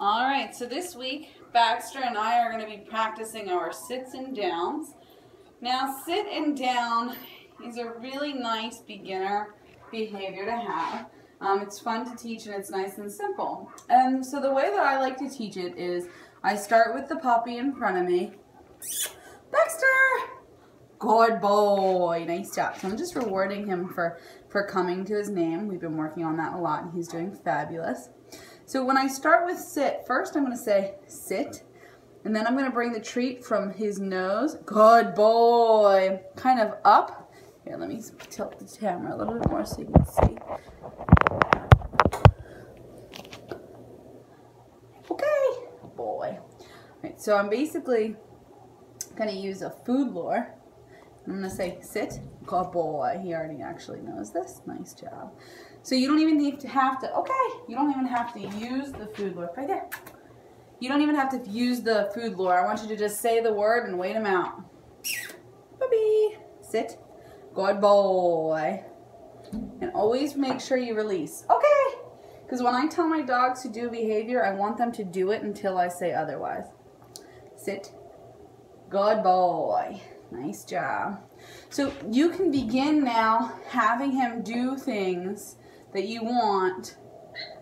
All right, so this week, Baxter and I are going to be practicing our sits and downs. Now, sit and down is a really nice beginner behavior to have. It's fun to teach and it's nice and simple. And so the way that I like to teach it is I start with the puppy in front of me. Baxter! Good boy. Nice job. So I'm just rewarding him for coming to his name. We've been working on that a lot and he's doing fabulous. So when I start with sit, first I'm going to say sit, and then I'm going to bring the treat from his nose, good boy, kind of up. Here, let me tilt the camera a little bit more so you can see. Okay, boy. All right, so I'm basically going to use a food lure. I'm going to say sit, good boy. He already actually knows this. Nice job. So you don't even need to you don't even have to use the food lure. Right there. You don't even have to use the food lure. I want you to just say the word and wait him out. Puppy. Sit. Good boy. And always make sure you release. Okay. Because when I tell my dogs to do behavior, I want them to do it until I say otherwise. Sit. Good boy. Nice job. So you can begin now having him do things that you want.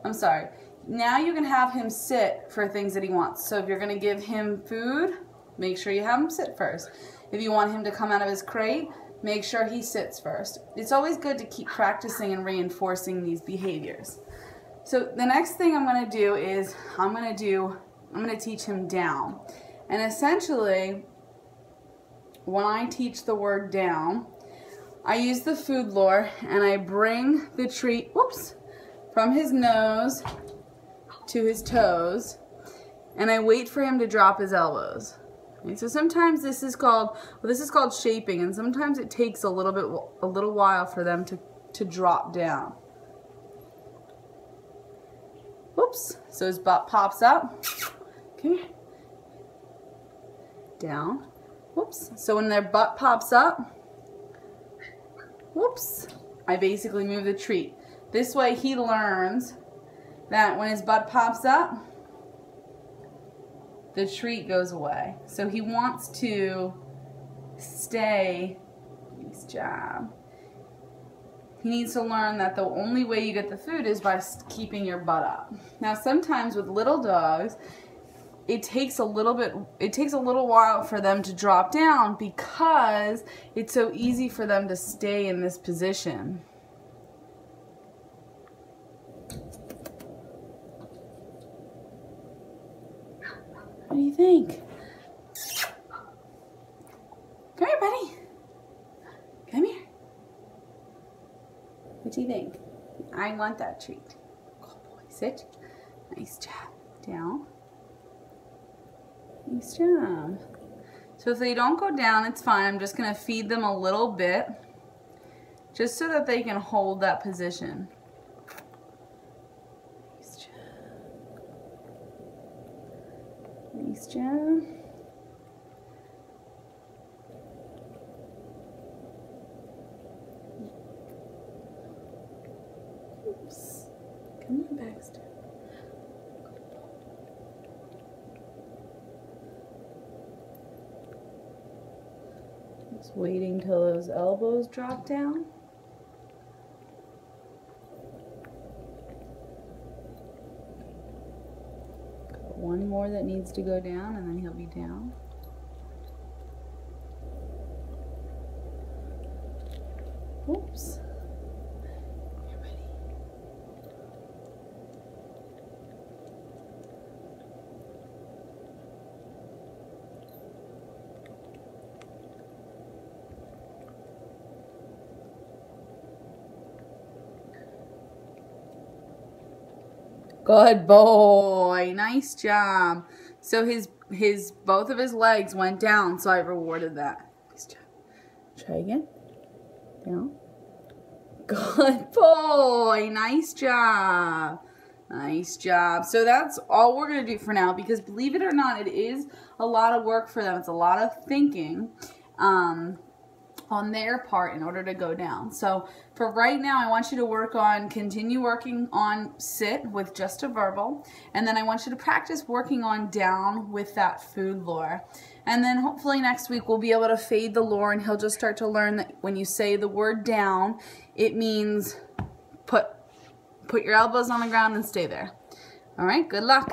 I'm sorry. Now you can have him sit for things that he wants. So if you're going to give him food, make sure you have him sit first. If you want him to come out of his crate, make sure he sits first. It's always good to keep practicing and reinforcing these behaviors. So the next thing I'm going to do is I'm going to teach him down. And essentially, when I teach the word down, I use the food lure and I bring the treat, whoops, from his nose to his toes, and I wait for him to drop his elbows. Okay, so sometimes this is called shaping, and sometimes it takes a little while for them to drop down. Whoops, so his butt pops up. Okay. Down. Whoops. So when their butt pops up, whoops, I basically move the treat. This way he learns that when his butt pops up, the treat goes away. So he wants to stay. Nice job. He needs to learn that the only way you get the food is by keeping your butt up. Now sometimes with little dogs, it takes a little while for them to drop down because it's so easy for them to stay in this position. What do you think? Come here, buddy. Come here. What do you think? I want that treat. Good boy. Sit. Nice job. Down. Nice job. So if they don't go down, it's fine. I'm just going to feed them a little bit just so that they can hold that position. Nice job. Nice job. Oops. Come on, Baxter. Just waiting till those elbows drop down. Got one more that needs to go down and then he'll be down. Oops. You're ready. Good boy. Nice job. So both of his legs went down, so I rewarded that. Nice job. Try again. Down. Good boy. Nice job. Nice job. So that's all we're going to do for now because believe it or not, it is a lot of work for them. It's a lot of thinking. on their part in order to go down. So for right now, I want you to continue working on sit with just a verbal, and then I want you to practice working on down with that food lure. And then hopefully next week we'll be able to fade the lure, and he'll just start to learn that when you say the word down, it means put your elbows on the ground and stay there. All right, good luck.